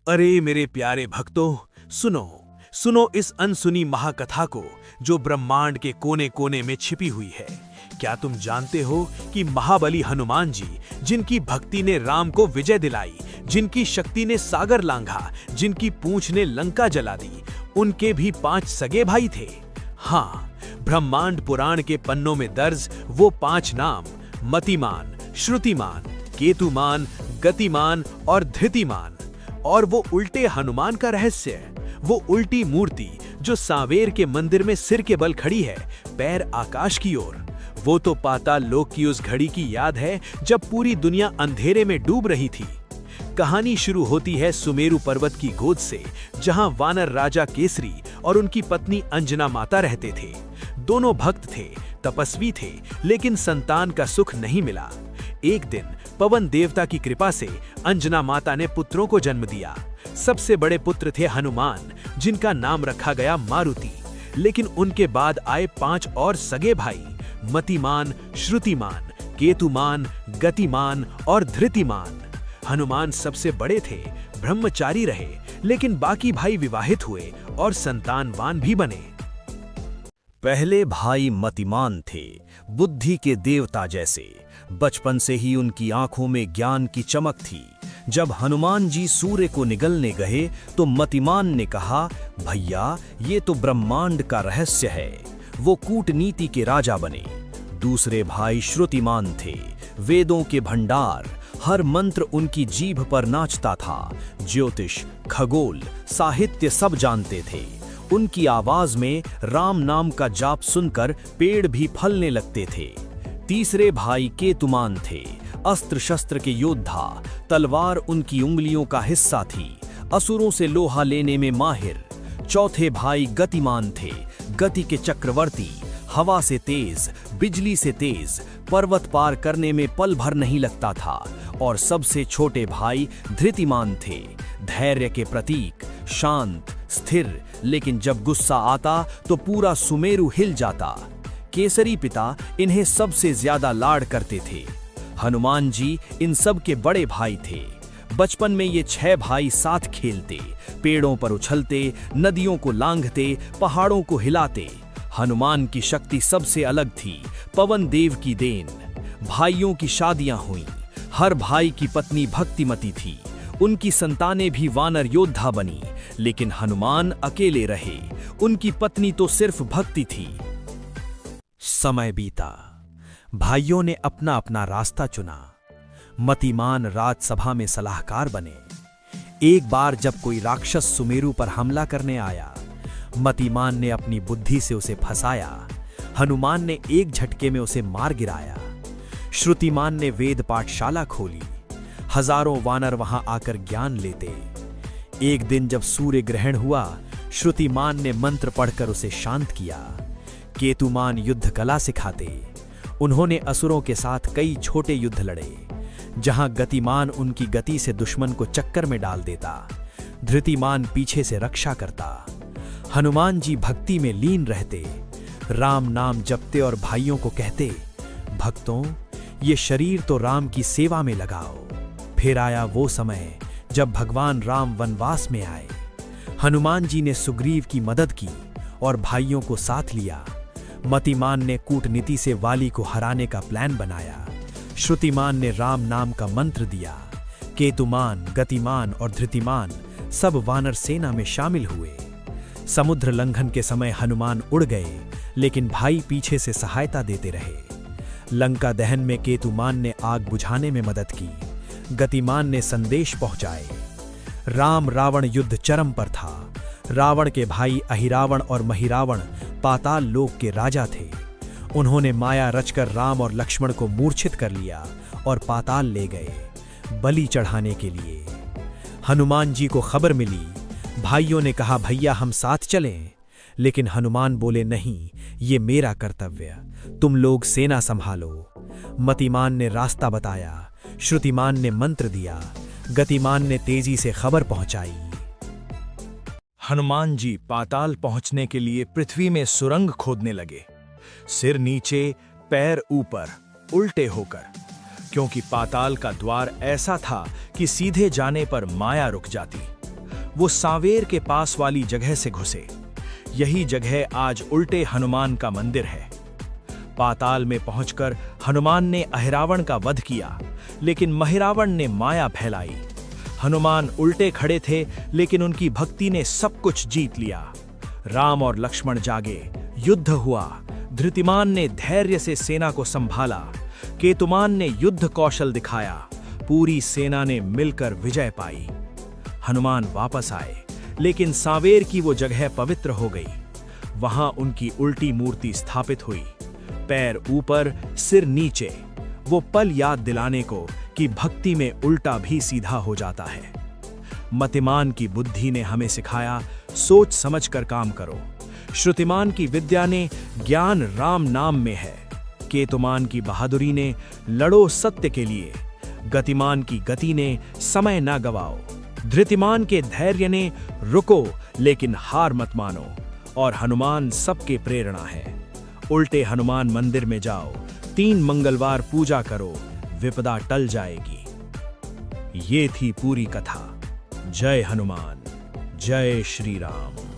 अरे मेरे प्यारे भक्तों, सुनो सुनो इस अनसुनी महाकथा को जो ब्रह्मांड के कोने कोने में छिपी हुई है। क्या तुम जानते हो कि महाबली हनुमान जी, जिनकी भक्ति ने राम को विजय दिलाई, जिनकी शक्ति ने सागर लांघा, जिनकी पूंछ ने लंका जला दी, उनके भी 5 सगे भाई थे। हाँ, ब्रह्मांड पुराण के पन्नों में दर्ज वो 5 नाम मतिमान, श्रुतिमान, केतुमान, गतिमान और धृतिमान। और वो उल्टे हनुमान का रहस्य, वो उल्टी मूर्ति जो सांवेर के मंदिर में सिर के बल खड़ी है, पैर आकाश की ओर। वो तो पाताल लोक की उस घड़ी की याद है जब पूरी दुनिया अंधेरे में डूब रही थी। कहानी शुरू होती है सुमेरु पर्वत की गोद से, जहां वानर राजा केसरी और उनकी पत्नी अंजना माता रहते थे। दोनों भक्त थे, तपस्वी थे, लेकिन संतान का सुख नहीं मिला। एक दिन पवन देवता की कृपा से अंजना माता ने पुत्रों को जन्म दिया। सबसे बड़े पुत्र थे हनुमान, जिनका नाम रखा गया मारुति। लेकिन उनके बाद आए 5 और सगे भाई मतिमान, श्रुतिमान, केतुमान, गतिमान और धृतिमान। हनुमान सबसे बड़े थे, ब्रह्मचारी रहे, लेकिन बाकी भाई विवाहित हुए और संतानवान भी बने। पहले भाई मतिमान थे, बुद्धि के देवता जैसे। बचपन से ही उनकी आंखों में ज्ञान की चमक थी। जब हनुमान जी सूर्य को निगलने गए तो मतिमान ने कहा, भैया ये तो ब्रह्मांड का रहस्य है। वो कूटनीति के राजा बने। दूसरे भाई श्रुतिमान थे, वेदों के भंडार। हर मंत्र उनकी जीभ पर नाचता था। ज्योतिष, खगोल, साहित्य सब जानते थे। उनकी आवाज में राम नाम का जाप सुनकर पेड़ भी फलने लगते थे। तीसरे भाई केतुमान थे, अस्त्र शस्त्र के योद्धा। तलवार उनकी उंगलियों का हिस्सा थी, असुरों से लोहा लेने में माहिर। चौथे भाई गतिमान थे, गति के चक्रवर्ती। हवा से तेज, बिजली से तेज, पर्वत पार करने में पल भर नहीं लगता था। और सबसे छोटे भाई धृतिमान थे, धैर्य के प्रतीक, शांत, स्थिर, लेकिन जब गुस्सा आता तो पूरा सुमेरु हिल जाता। केसरी पिता इन्हें सबसे ज्यादा लाड करते थे। हनुमान जी इन सब के बड़े भाई थे। बचपन में ये 6 भाई साथ खेलते, पेड़ों पर उछलते, नदियों को लांघते, पहाड़ों को हिलाते। हनुमान की शक्ति सबसे अलग थी, पवन देव की देन। भाइयों की शादियां हुईं। हर भाई की पत्नी भक्तिमती थी। उनकी संतानें भी वानर योद्धा बनी, लेकिन हनुमान अकेले रहे। उनकी पत्नी तो सिर्फ भक्ति थी। समय बीता, भाइयों ने अपना अपना रास्ता चुना। मतिमान राजसभा में सलाहकार बने। एक बार जब कोई राक्षस सुमेरु पर हमला करने आया, मतिमान ने अपनी बुद्धि से उसे फंसाया। हनुमान ने एक झटके में उसे मार गिराया। श्रुतिमान ने वेद पाठशाला खोली। हजारों वानर वहां आकर ज्ञान लेते। एक दिन जब सूर्य ग्रहण हुआ, श्रुतिमान ने मंत्र पढ़कर उसे शांत किया। केतुमान युद्ध कला सिखाते। उन्होंने असुरों के साथ कई छोटे युद्ध लड़े, जहां गतिमान उनकी गति से दुश्मन को चक्कर में डाल देता। धृतिमान पीछे से रक्षा करता। हनुमान जी भक्ति में लीन रहते, राम नाम जपते और भाइयों को कहते, भक्तों, ये शरीर तो राम की सेवा में लगाओ। फिर आया वो समय जब भगवान राम वनवास में आए। हनुमान जी ने सुग्रीव की मदद की और भाइयों को साथ लिया। मतिमान ने कूटनीति से वाली को हराने का प्लान बनाया। श्रुतिमान ने राम नाम का मंत्र दिया। केतुमान, गतिमान और धृतिमान सब वानर सेना में शामिल हुए। समुद्र लंघन के समय हनुमान उड़ गए, लेकिन भाई पीछे से सहायता देते रहे। लंका दहन में केतुमान ने आग बुझाने में मदद की। गतिमान ने संदेश पहुंचाए। राम रावण युद्ध चरम पर था। रावण के भाई अहिरावण और महिरावण पाताल लोक के राजा थे। उन्होंने माया रचकर राम और लक्ष्मण को मूर्छित कर लिया और पाताल ले गए बलि चढ़ाने के लिए। हनुमान जी को खबर मिली। भाइयों ने कहा, भैया हम साथ चलें, लेकिन हनुमान बोले, नहीं, ये मेरा कर्तव्य, तुम लोग सेना संभालो। मतिमान ने रास्ता बताया। श्रुतिमान ने मंत्र दिया। गतिमान ने तेजी से खबर पहुंचाई। हनुमान जी पाताल पहुंचने के लिए पृथ्वी में सुरंग खोदने लगे, सिर नीचे, पैर ऊपर, उल्टे होकर, क्योंकि पाताल का द्वार ऐसा था कि सीधे जाने पर माया रुक जाती। वो सांवेर के पास वाली जगह से घुसे। यही जगह आज उल्टे हनुमान का मंदिर है। पाताल में पहुंचकर हनुमान ने अहिरावण का वध किया, लेकिन महिरावण ने माया फैलाई। हनुमान उल्टे खड़े थे, लेकिन उनकी भक्ति ने सब कुछ जीत लिया। राम और लक्ष्मण जागे, युद्ध हुआ। धृतिमान ने धैर्य से सेना को संभाला। केतुमान ने युद्ध कौशल दिखाया। पूरी सेना ने मिलकर विजय पाई। हनुमान वापस आए, लेकिन सांवेर की वो जगह पवित्र हो गई। वहां उनकी उल्टी मूर्ति स्थापित हुई, पैर ऊपर सिर नीचे। वो पल याद दिलाने को कि भक्ति में उल्टा भी सीधा हो जाता है। मतिमान की बुद्धि ने हमें सिखाया, सोच समझकर काम करो। श्रुतिमान की विद्या ने ज्ञान राम नाम में है। केतुमान की बहादुरी ने लड़ो सत्य के लिए। गतिमान की गति ने समय न गवाओ। धृतिमान के धैर्य ने रुको लेकिन हार मत मानो। और हनुमान सबके प्रेरणा है। उल्टे हनुमान मंदिर में जाओ, 3 मंगलवार पूजा करो, विपदा टल जाएगी। ये थी पूरी कथा। जय हनुमान, जय श्री राम।